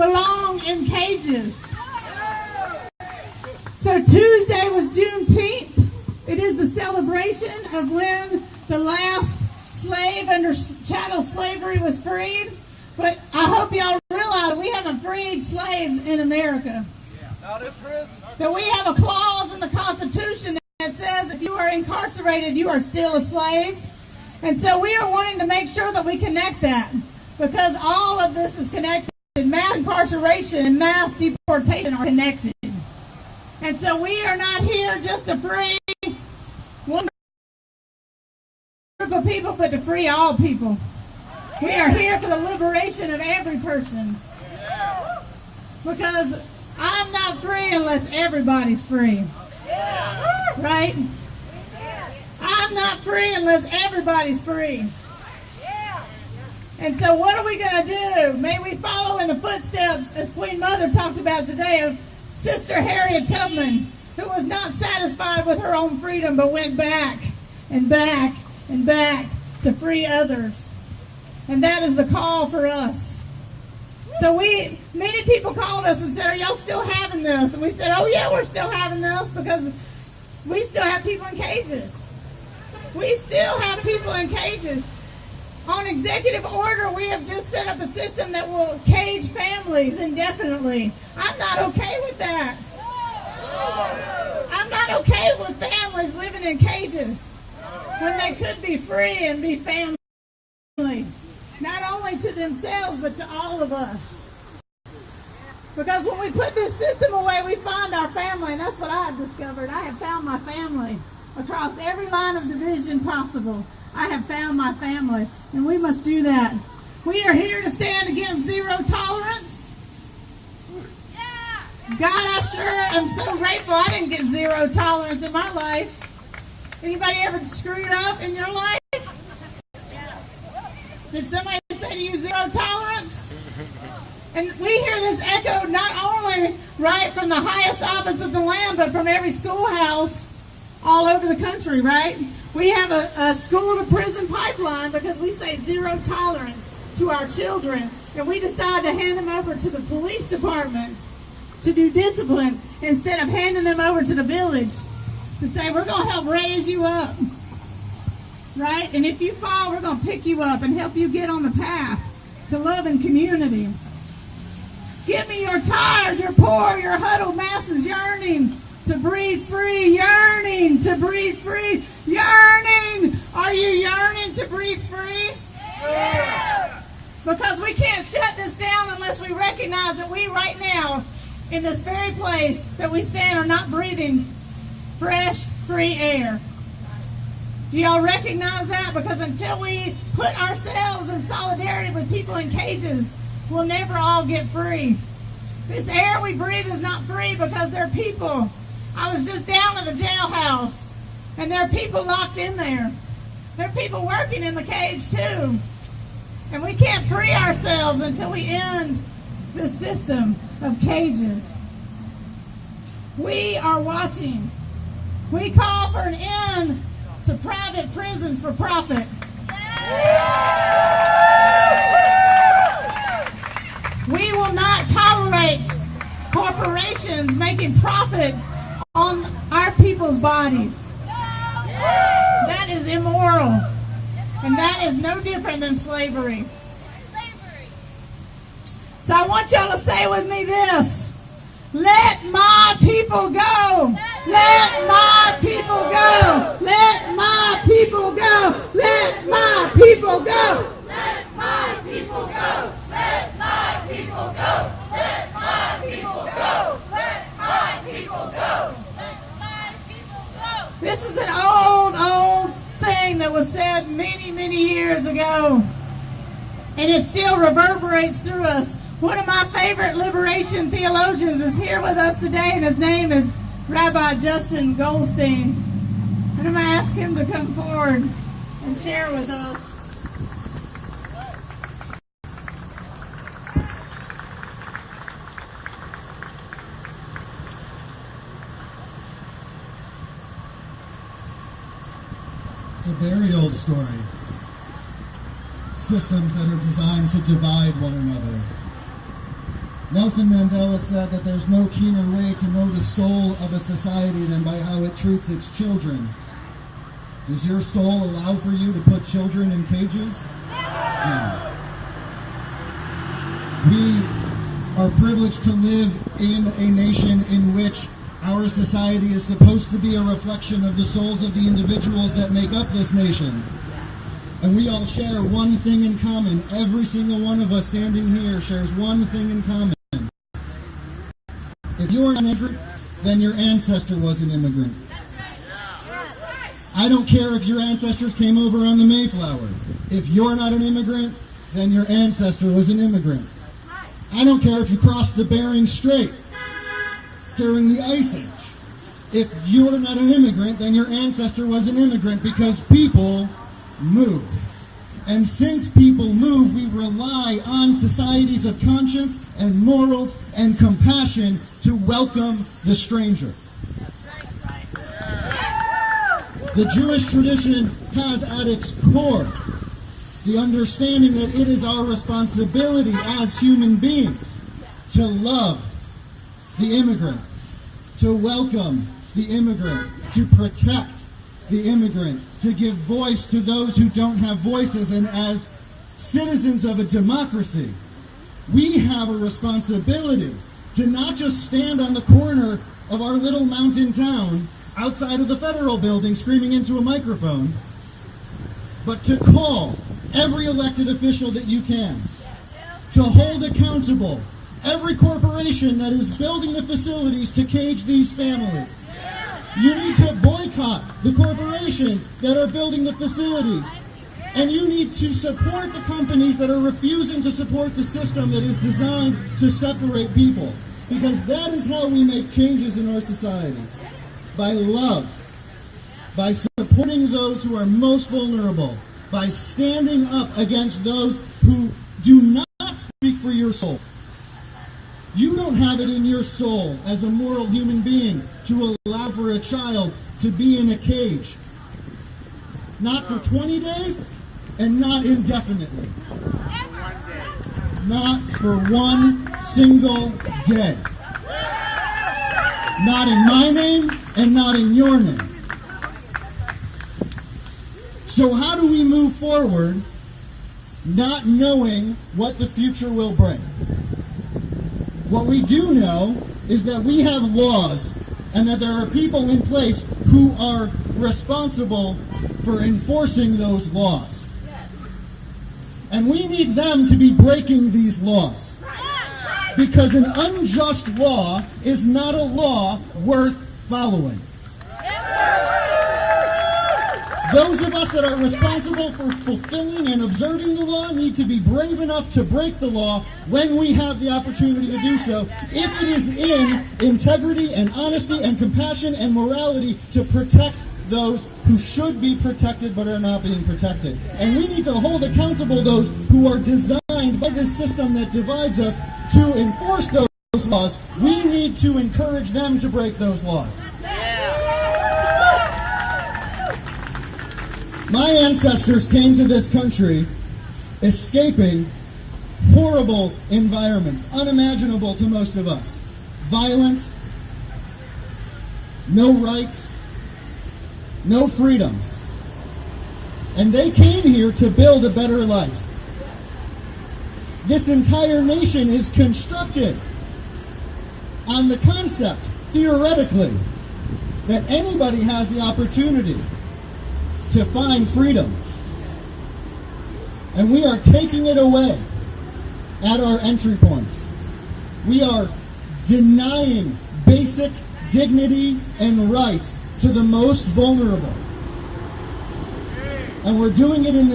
belong in cages. So Tuesday was Juneteenth. It is the celebration of when the last slave under chattel slavery was freed. But I hope y'all realize we haven't freed slaves in America. Not in prison. That we have a clause in the Constitution that says if you are incarcerated, you are still a slave. And so we are wanting to make sure that we connect that, because all of this is connected. Mass incarceration and mass deportation are connected. And so we are not here just to free one group of people, but to free all people. We are here for the liberation of every person. Because I'm not free unless everybody's free. Right? I'm not free unless everybody's free. And so what are we going to do? May we follow in the footsteps, as Queen Mother talked about today, of Sister Harriet Tubman, who was not satisfied with her own freedom, but went back and back and back to free others. And that is the call for us. So many people called us and said, are y'all still having this? And we said, oh yeah, we're still having this, because we still have people in cages. We still have people in cages. On executive order, we have just set up a system that will cage families indefinitely. I'm not okay with that. I'm not okay with families living in cages when they could be free and be family. Not only to themselves, but to all of us. Because when we put this system away, we find our family, and that's what I have discovered. I have found my family across every line of division possible. I have found my family, and we must do that. We are here to stand against zero tolerance. God, I sure am so grateful I didn't get zero tolerance in my life. Anybody ever screwed up in your life? Did somebody say to you zero tolerance? And we hear this echo not only right from the highest office of the land, but from every schoolhouse all over the country, right? We have a school-to-prison pipeline because we say zero tolerance to our children, and we decide to hand them over to the police department to do discipline instead of handing them over to the village to say, we're going to help raise you up, right? And if you fall, we're going to pick you up and help you get on the path to love and community. Give me your tired, your poor, your huddled masses yearning to breathe free, yearning to breathe free, yearning. Are you yearning to breathe free? Yeah. Because we can't shut this down unless we recognize that we right now, in this very place that we stand, are not breathing fresh, free air. Do y'all recognize that? Because until we put ourselves in solidarity with people in cages, we'll never all get free. This air we breathe is not free because there are people. I was just down at the jailhouse, and there are people locked in there. There are people working in the cage too. And we can't free ourselves until we end this system of cages. We are watching. We call for an end to private prisons for profit. We will not tolerate corporations making profit on our people's bodies. That is immoral. And that is no different than slavery. So I want y'all to say with me this. Let my people go. Let my people go. Let my people go. Let my people go. Let my people go. Let my people go. Let my people go. Let my people go. Let my people go. This is an old thing that was said many, many years ago. And it still reverberates through us. One of my favorite liberation theologians is here with us today, and his name is Rabbi Justin Goldstein. And I'm going to ask him to come forward and share with us. It's a very old story. Systems that are designed to divide one another. Nelson Mandela said that there's no keener way to know the soul of a society than by how it treats its children. Does your soul allow for you to put children in cages? No. We are privileged to live in a nation in which our society is supposed to be a reflection of the souls of the individuals that make up this nation. And we all share one thing in common. Every single one of us standing here shares one thing in common. If you're an immigrant, then your ancestor was an immigrant. I don't care if your ancestors came over on the Mayflower. If you're not an immigrant, then your ancestor was an immigrant. I don't care if you crossed the Bering Strait during the Ice Age. If you're not an immigrant, then your ancestor was an immigrant, because people move. And since people move, we rely on societies of conscience and morals and compassion to welcome the stranger. The Jewish tradition has at its core the understanding that it is our responsibility as human beings to love the immigrant, to welcome the immigrant, to protect the immigrant, to give voice to those who don't have voices. And as citizens of a democracy, we have a responsibility to not just stand on the corner of our little mountain town outside of the federal building screaming into a microphone, but to call every elected official that you can, to hold accountable every corporation that is building the facilities to cage these families. You need to boycott the corporations that are building the facilities. And you need to support the companies that are refusing to support the system that is designed to separate people. Because that is how we make changes in our societies. By love. By supporting those who are most vulnerable. By standing up against those who do not speak for your soul. You don't have it in your soul as a moral human being to allow for a child to be in a cage. Not for 20 days and not indefinitely. Not for one single day. Not in my name and not in your name. So how do we move forward not knowing what the future will bring? What we do know is that we have laws and that there are people in place who are responsible for enforcing those laws. And we need them to be breaking these laws. Because an unjust law is not a law worth following. Those of us that are responsible for fulfilling and observing the law need to be brave enough to break the law when we have the opportunity to do so, if it is in integrity and honesty and compassion and morality to protect those who should be protected but are not being protected. And we need to hold accountable those who are designed by this system that divides us to enforce those laws. We need to encourage them to break those laws. My ancestors came to this country escaping horrible environments, unimaginable to most of us. Violence, no rights, no freedoms. And they came here to build a better life. This entire nation is constructed on the concept, theoretically, that anybody has the opportunity to find freedom. And we are taking it away at our entry points. We are denying basic dignity and rights to the most vulnerable. And we're doing it in the